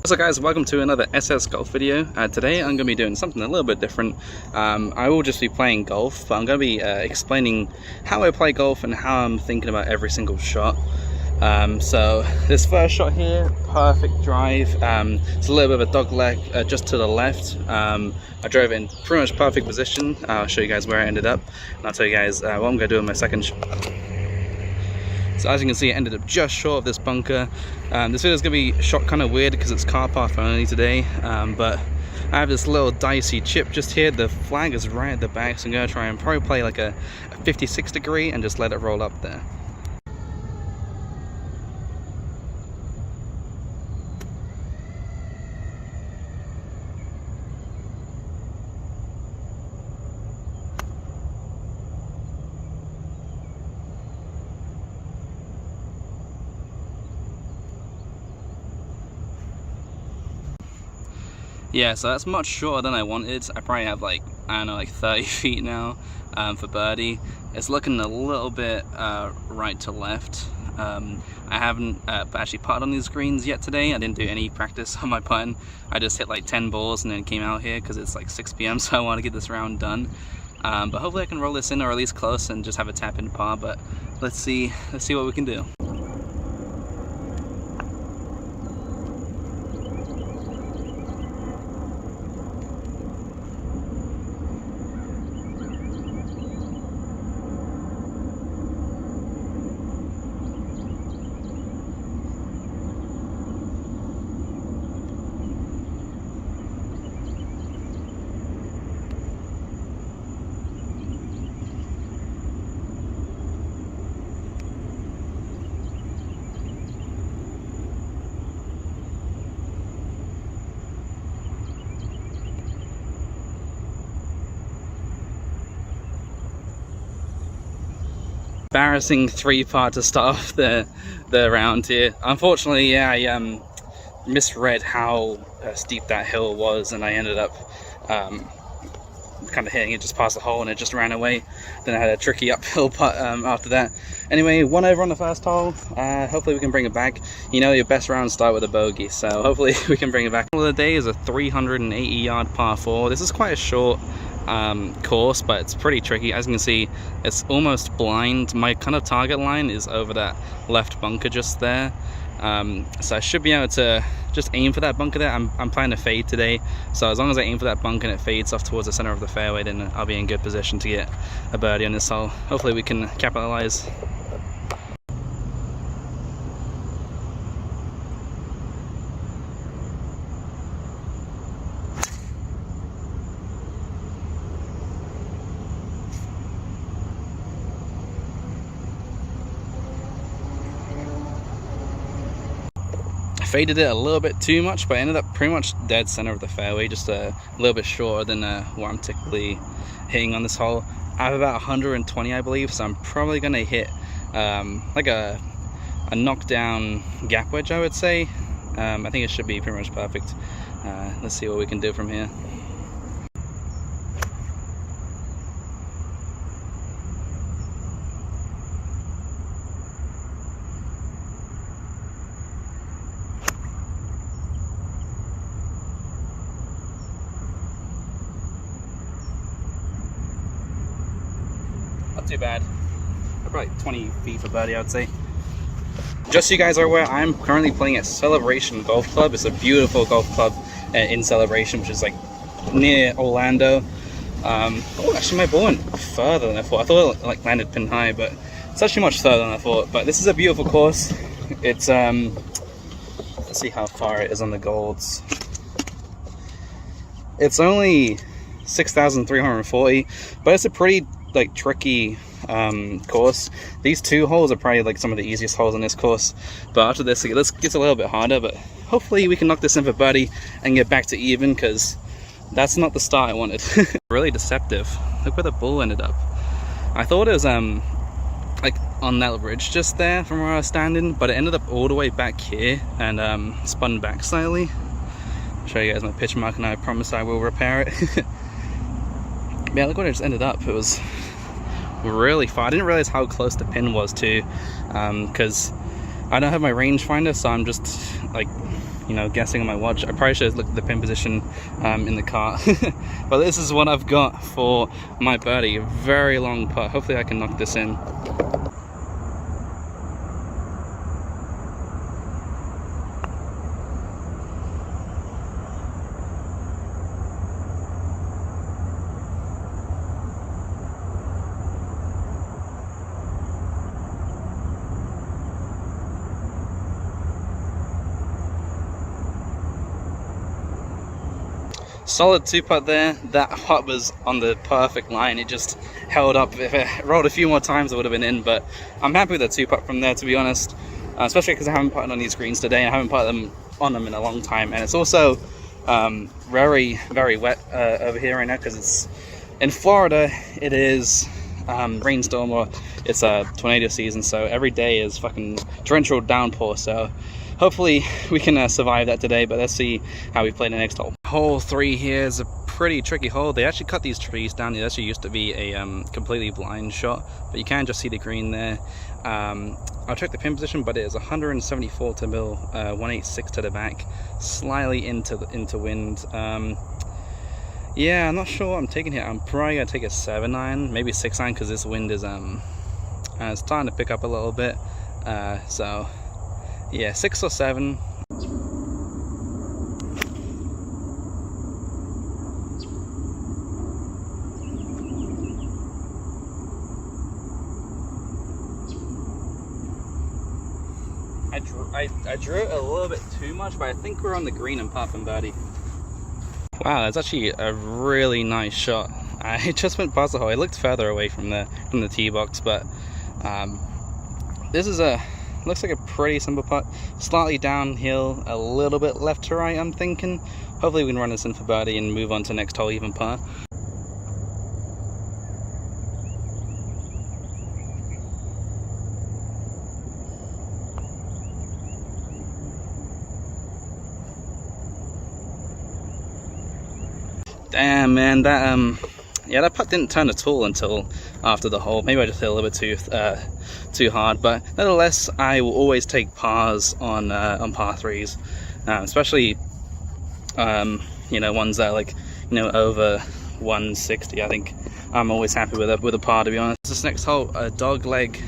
What's up guys, welcome to another SS Golf video. Today I'm going to be doing something a little bit different. I will just be playing golf, but I'm going to be explaining how I play golf and how I'm thinking about every single shot. So this first shot here, perfect drive. It's a little bit of a dog leg just to the left. I drove it in pretty much perfect position. I'll show you guys where I ended up, and I'll tell you guys what I'm going to do in my second shot. So as you can see, it ended up just short of this bunker. This video is going to be shot kind of weird because it's car path only today, but I have this little dicey chip just here. The flag is right at the back, so I'm going to try and probably play like a 56 degree and just let it roll up there. Yeah, so that's much shorter than I wanted. I probably have like, I don't know, like 30 feet now for birdie. It's looking a little bit right to left. I haven't actually putted on these greens yet today. I didn't do any practice on my putting. I just hit like 10 balls and then came out here because it's like 6 p.m. so I want to get this round done. But hopefully I can roll this in, or at least close, and just have a tap in par. But let's see what we can do. Embarrassing 3-putt to start off the round here. Unfortunately, yeah, I misread how steep that hill was, and I ended up kind of hitting it just past the hole, and it just ran away. Then I had a tricky uphill putt after that. Anyway, 1 over on the first hole. Hopefully we can bring it back. You know, your best rounds start with a bogey, so hopefully we can bring it back. The day is a 380-yard par 4. This is quite a short course, but it's pretty tricky. As you can see, it's almost blind. My kind of target line is over that left bunker just there, so I should be able to just aim for that bunker there. I'm planning to fade today, so as long as I aim for that bunker and it fades off towards the center of the fairway, then I'll be in good position to get a birdie on this hole. Hopefully we can capitalize. Faded it a little bit too much, but I ended up pretty much dead center of the fairway, just a little bit shorter than what I'm typically hitting on this hole. I have about 120, I believe, so I'm probably gonna hit like a knockdown gap wedge, I would say. I think it should be pretty much perfect. Let's see what we can do from here. Too bad. Probably 20 feet for birdie, I would say. Just so you guys are aware, I'm currently playing at Celebration Golf Club. It's a beautiful golf club in Celebration, which is like near Orlando. Oh, actually my ball went further than I thought. I thought it like landed pin high, but it's actually much further than I thought. But this is a beautiful course. It's let's see how far it is on the golds. It's only 6,340, but it's a pretty like tricky course. These 2 holes are probably like some of the easiest holes on this course, but after this it gets a little bit harder. But hopefully we can knock this in for birdie and get back to even, because that's not the start I wanted. Really deceptive. Look where the ball ended up. I thought it was like on that ridge just there from where I was standing, but it ended up all the way back here and spun back slightly. I'll show you guys my pitch mark, and I promise I will repair it. Yeah, look where it just ended up. It was really far. I didn't realize how close the pin was too, because I don't have my rangefinder, so I'm just like you know, guessing on my watch. I probably should have looked at the pin position in the car. But this is what I've got for my birdie. A very long putt. Hopefully I can knock this in. Solid 2-putt there. That putt was on the perfect line. It just held up. If it rolled a few more times, it would have been in. But I'm happy with the 2-putt from there, to be honest. Especially because I haven't putted on these greens today. I haven't put on them in a long time. And it's also very, very wet over here right now, because it's in Florida. It is rainstorm, or it's a tornado season. So every day is fucking torrential downpour. So hopefully we can survive that today, but let's see how we play the next hole. Hole 3 here is a pretty tricky hole. They actually cut these trees down. It actually used to be a completely blind shot, but you can just see the green there. I'll check the pin position, but it is 174 to middle, 186 to the back, slightly into wind. Yeah, I'm not sure what I'm taking here. I'm probably gonna take a 7-iron, maybe 6-iron, because this wind is it's starting to pick up a little bit. So yeah, 6 or 7. I drew it a little bit too much, but I think we're on the green and putt and birdie. Wow, that's actually a really nice shot. I just went past the hole. It looked further away from the tee box, but this is looks like a pretty simple putt. Slightly downhill, a little bit left to right, I'm thinking. Hopefully we can run this in for birdie and move on to next hole even par. Damn, man, that putt didn't turn at all until after the hole. Maybe I just hit a little bit too hard, but nevertheless, I will always take pars on par 3s, especially you know, ones that are like, you know, over 160. I think I'm always happy with a par, to be honest. This next hole, a dog leg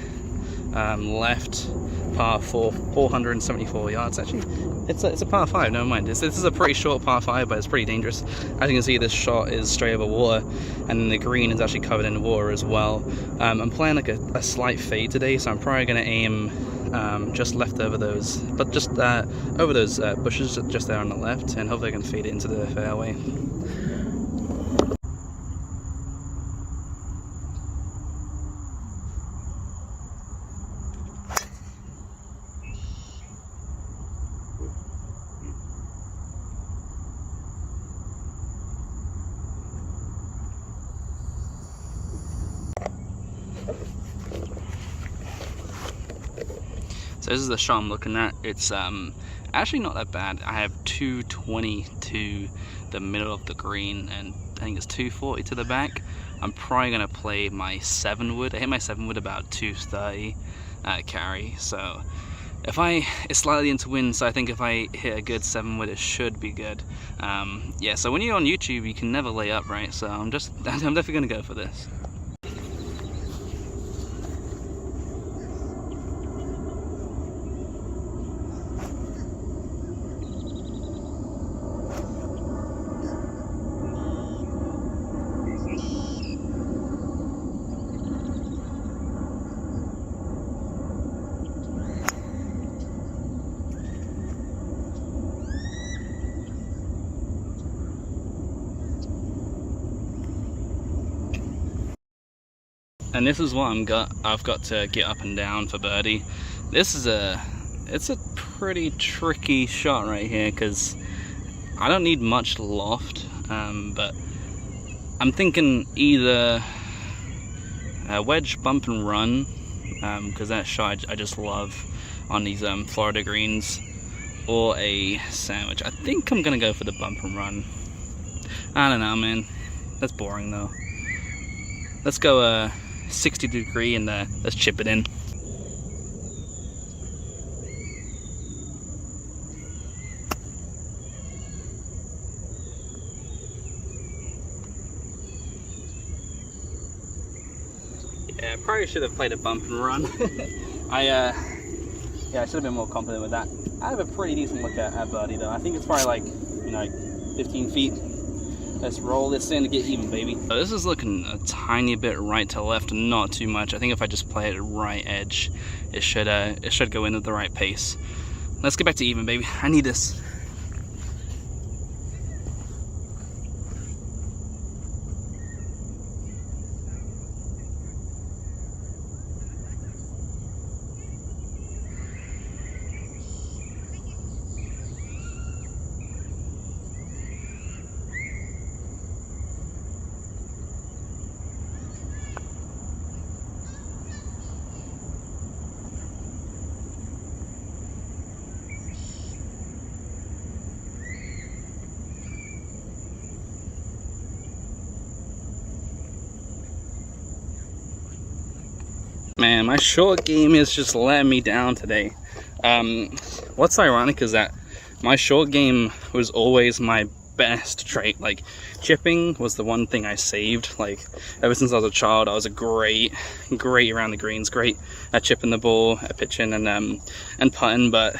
left, par 4, 474 yards. Actually, it's a par 5, never mind. This is a pretty short par 5, but it's pretty dangerous. As you can see, this shot is straight over water, and then the green is actually covered in water as well. I'm playing like a slight fade today, so I'm probably going to aim just left over those, but just over those bushes just there on the left, and hopefully I can fade it into the fairway. So this is the shot I'm looking at. It's actually not that bad. I have 220 to the middle of the green, and I think it's 240 to the back. I'm probably gonna play my 7-wood. I hit my 7-wood about 230 carry. So it's slightly into wind, so I think if I hit a good 7-wood, it should be good. Yeah. So when you're on YouTube, you can never lay up, right? So I'm definitely gonna go for this. And this is what I've got to get up and down for birdie. This is it's a pretty tricky shot right here, because I don't need much loft, but I'm thinking either a wedge bump and run, because that shot I just love on these Florida greens, or a sandwich. I think I'm gonna go for the bump and run. I don't know, man. That's boring though. Let's go 60 degree and let's chip it in. probably should have played a bump and run. Yeah, I should have been more confident with that. I have a pretty decent look at birdie though. I think it's probably like, 15 feet. Let's roll this in to get even, baby. So this is looking a tiny bit right to left, not too much. I think if I just play it at right edge, it should go in at the right pace. Let's get back to even, baby. I need this. Man, my short game is just letting me down today. What's ironic is that my short game was always my best trait. Like, chipping was the one thing I saved. Like, ever since I was a child, I was a great around the greens, great at chipping the ball, at pitching and putting. But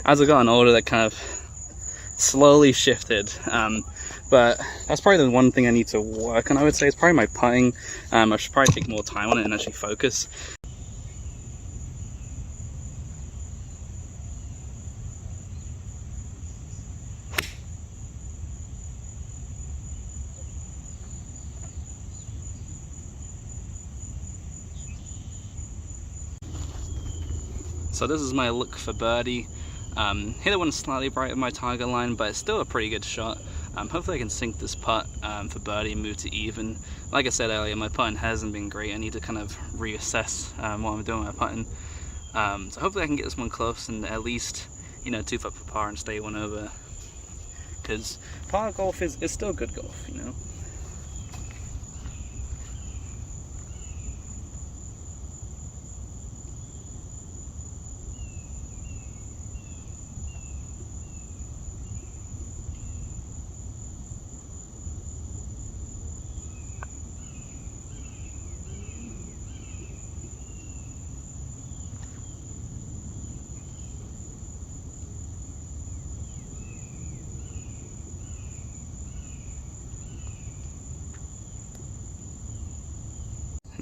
as I've gotten older, that kind of slowly shifted. But that's probably the one thing I need to work on, I would say. It's probably my putting. I should probably take more time on it and actually focus. So this is my look for birdie. Hit it one slightly bright of my target line, but it's still a pretty good shot. Hopefully I can sink this putt for birdie and move to even. Like I said earlier, my putting hasn't been great. I need to kind of reassess what I'm doing with my putting. So hopefully I can get this one close and at least, 2 foot for par and stay one over. Because par golf is still good golf,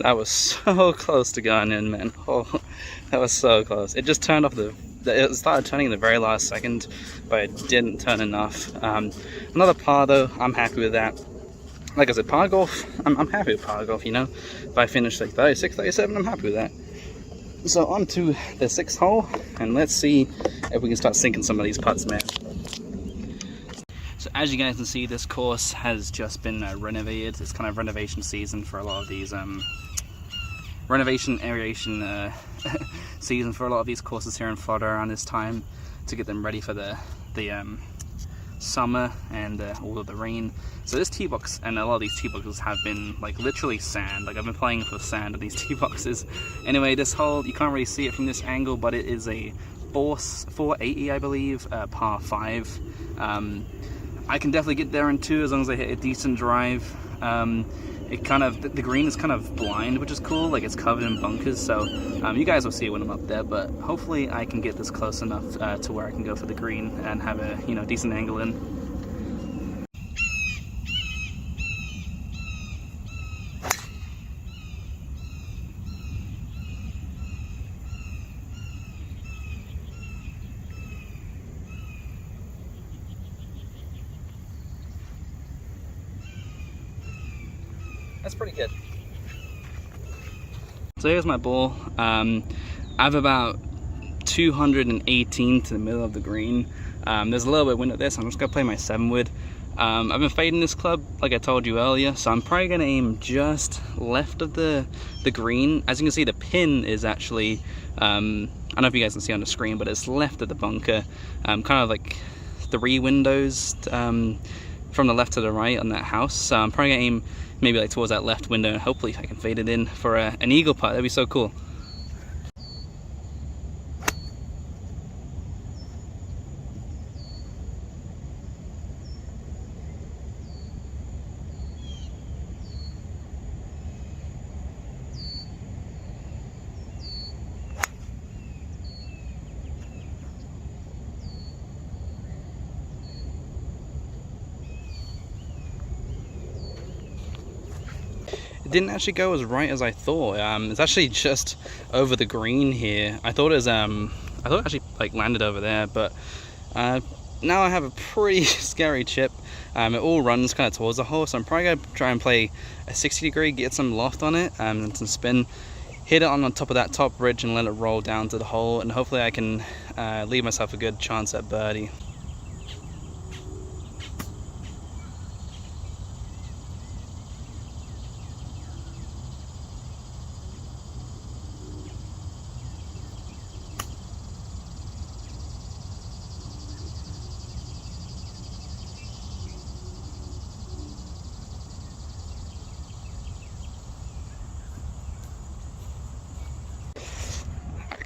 That was so close to going in, man. Oh, that was so close. It just turned off it started turning in the very last second, but it didn't turn enough. Another par though, I'm happy with that. Like I said, par golf, I'm happy with par golf, If I finish like 36, 37, I'm happy with that. So on to the 6th hole, and let's see if we can start sinking some of these putts, man. So as you guys can see, this course has just been renovated. It's kind of renovation season for a lot of these renovation aeration season for a lot of these courses here in Florida around this time, to get them ready for the summer and all of the rain. So this tee box and a lot of these tee boxes have been like literally sand. Like, I've been playing with sand on these tee boxes. Anyway, this hole, you can't really see it from this angle, but it is a 480, I believe, par 5. I can definitely get there in 2 as long as I hit a decent drive. The green is kind of blind, which is cool. Like, it's covered in bunkers, so you guys will see it when I'm up there, but hopefully I can get this close enough to where I can go for the green and have a decent angle in. That's pretty good. So here's my ball. I have about 218 to the middle of the green. There's a little bit of wind at this, so I'm just gonna play my 7-wood. I've been fading this club, like I told you earlier, so I'm probably gonna aim just left of the green. As you can see, the pin is actually, I don't know if you guys can see on the screen, but it's left of the bunker. Kind of like 3 windows from the left to the right on that house. So I'm probably gonna aim maybe like towards that left window, and hopefully I can fade it in for an eagle putt. That'd be so cool. it didn't actually go as right as I thought. It's actually just over the green here. I thought it actually like landed over there, but now I have a pretty scary chip. It all runs kind of towards the hole, so I'm probably gonna try and play a 60 degree, get some loft on it, and some spin, hit it on top of that top ridge and let it roll down to the hole, and hopefully I can leave myself a good chance at birdie.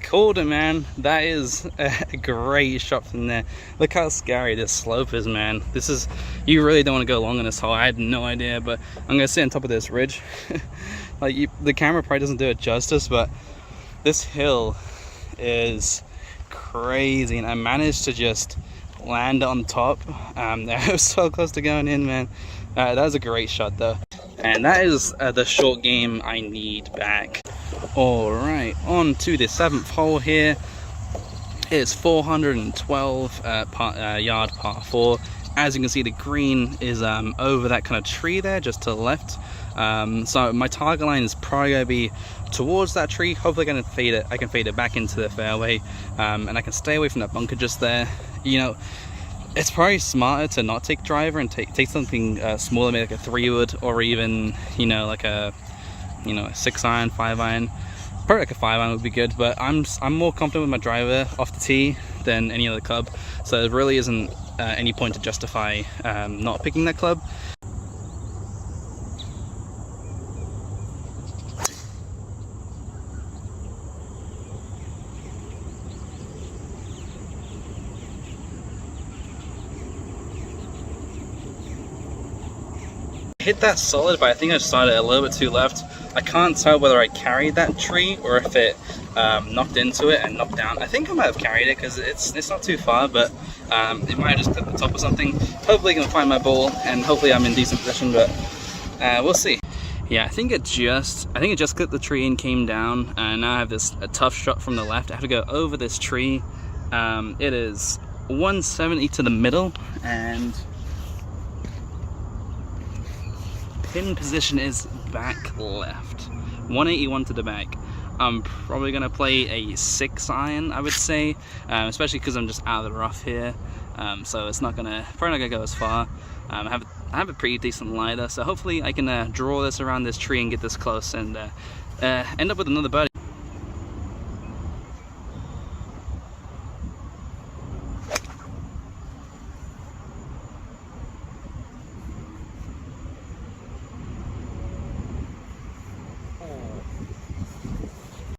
Called it, man. That is a great shot from there. Look how scary this slope is, man. This is, you really don't want to go long in this hole. I had no idea, but I'm gonna sit on top of this ridge. Like, the camera probably doesn't do it justice, but this hill is crazy, and I managed to just land on top. I was so close to going in, man. That was a great shot though, and that is the short game I need back. All right, on to the 7th hole here. It's 412 yard par 4. As you can see, the green is over that kind of tree there, just to the left. So my target line is probably going to be towards that tree. Hopefully I can fade it back into the fairway, and I can stay away from that bunker just there. You know, it's probably smarter to not take driver and take something smaller, maybe like a 3-wood, or even, you know, like a 6-iron, 5-iron. Probably like a 5-iron would be good, but I'm more confident with my driver off the tee than any other club, so there really isn't any point to justify not picking that club. Hit that solid, but I think I started a little bit too left. I can't tell whether I carried that tree or if it knocked into it and knocked down. I think I might have carried it because it's not too far, but it might have just clipped the top or something. Hopefully I can find my ball, and hopefully I'm in decent position, but we'll see. Yeah, I think it just clipped the tree and came down, and now I have a tough shot from the left. I have to go over this tree. It is 170 to the middle, and pin position is back left, 181 to the back. I'm probably gonna play a 6-iron, I would say, especially because I'm just out of the rough here. So it's probably not gonna go as far. I have a pretty decent lie though, so hopefully I can draw this around this tree and get this close and end up with another birdie.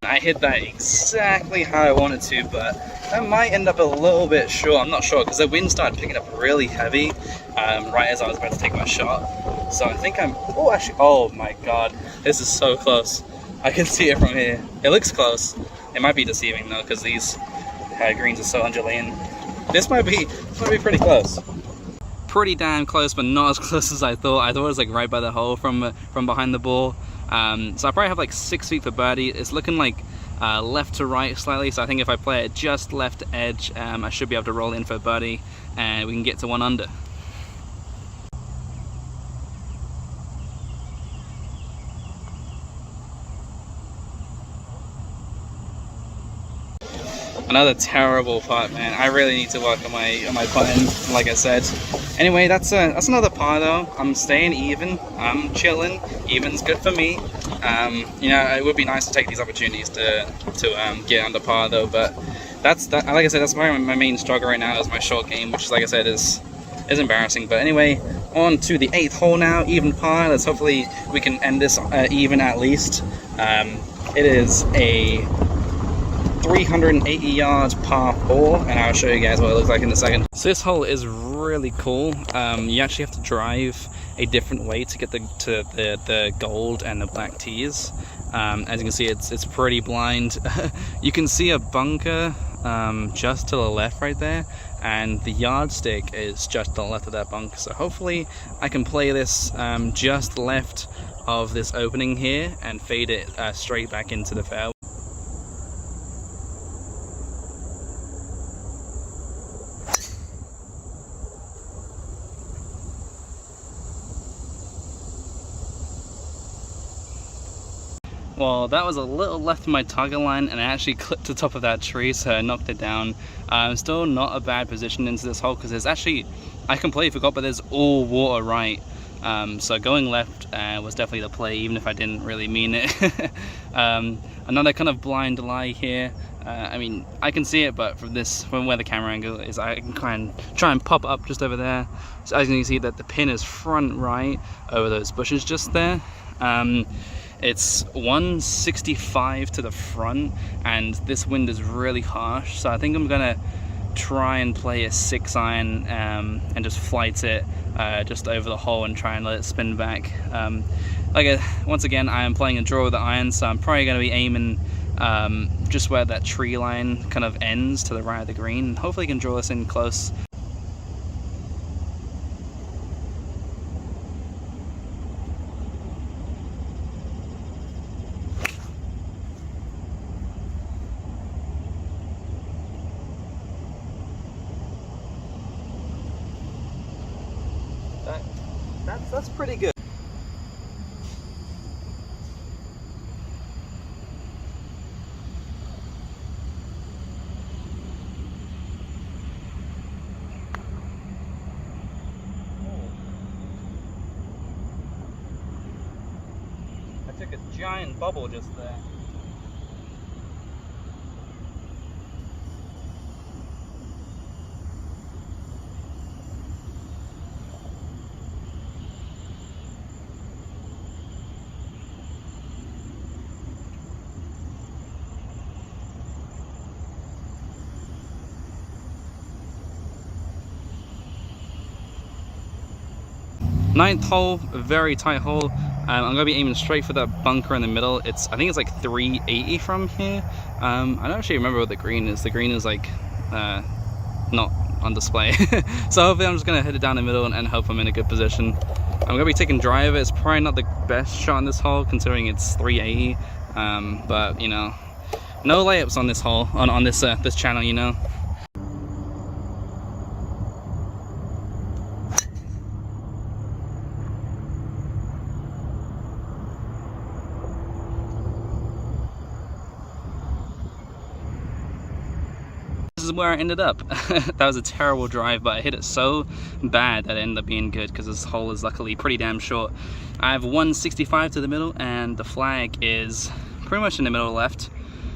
I hit that exactly how I wanted to, but that might end up a little bit short. I'm not sure, because the wind started picking up really heavy right as I was about to take my shot. So I think oh my god, this is so close. I can see it from here. It looks close. It might be deceiving though, because these greens are so undulating. This might be pretty close. Pretty damn close, but not as close as I thought. I thought it was like right by the hole from behind the ball. So I probably have like 6 feet for birdie. It's looking like left to right slightly, so I think if I play it just left edge, I should be able to roll in for birdie, and we can get to 1 under. Another terrible putt, man. I really need to work on my putting, like I said. Anyway, that's another par though. I'm staying even. I'm chilling. Even's good for me. You know, it would be nice to take these opportunities to get under par though. But that's like I said, that's my main struggle right now is my short game, which, like I said, is embarrassing. But anyway, on to the 8th hole now, even par. Let's hopefully we can end this even at least. It is a 380 yards par 4, and I'll show you guys what it looks like in a second. So this hole is really cool. You actually have to drive a different way to get to the gold and the black tees. As you can see, it's pretty blind. You can see a bunker just to the left right there, and the yardstick is just to the left of that bunker. So hopefully I can play this just left of this opening here and fade it straight back into the fairway. Well, that was a little left of my target line, and I actually clipped the top of that tree, so I knocked it down. Still not a bad position into this hole, because there's actually, I completely forgot, but there's all water right. So going left was definitely the play, even if I didn't really mean it. Another kind of blind lie here. I mean, I can see it, but from where the camera angle is, I can try and pop up just over there. So as you can see, that the pin is front right over those bushes just there. It's 165 to the front, and this wind is really harsh, so I think I'm gonna try and play a 6-iron and just flight it just over the hole and try and let it spin back. Once again, I am playing a draw with the iron, so I'm probably going to be aiming just where that tree line kind of ends to the right of the green. Hopefully I can draw this in close. That's pretty good. I took a giant bubble just there. Ninth hole, a very tight hole. I'm gonna be aiming straight for that bunker in the middle. I think it's like 380 from here. I don't actually remember what the green is. The green is like not on display. So hopefully I'm just gonna hit it down the middle and hope I'm in a good position. I'm gonna be taking drive. It's probably not the best shot on this hole considering it's 380. But you know, no layups on this hole, on this this channel, you know. This is where I ended up. That was a terrible drive, but I hit it so bad that it ended up being good because this hole is luckily pretty damn short. I have 165 to the middle, and the flag is pretty much in the middle left.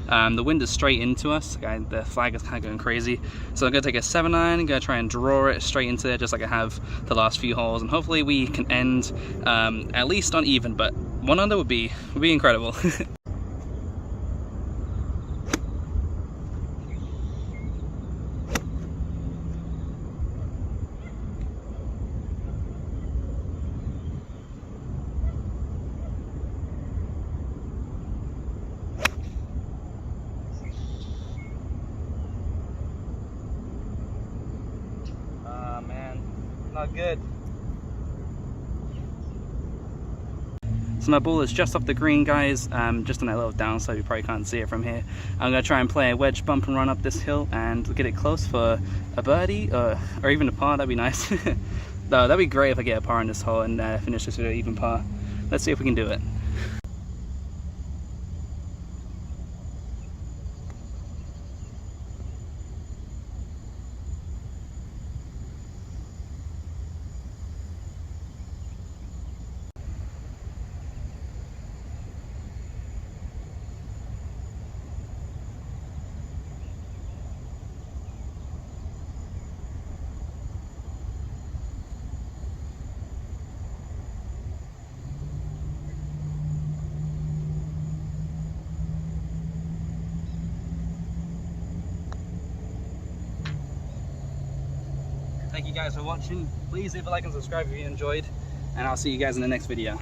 The wind is straight into us. The flag is kind of going crazy. So I'm going to take a 7-iron and going to try and draw it straight into there just like I have the last few holes, and hopefully we can end at least on even, but 1 under would be incredible. Not good. So my ball is just off the green, guys, just on that little downside. You probably can't see it from here. I'm going to try and play a wedge bump and run up this hill and get it close for a birdie or even a par. That'd be nice. No, that'd be great if I get a par in this hole and finish this with an even par. Let's see if we can do it. Thank you guys for watching. Please leave a like and subscribe if you enjoyed, and I'll see you guys in the next video.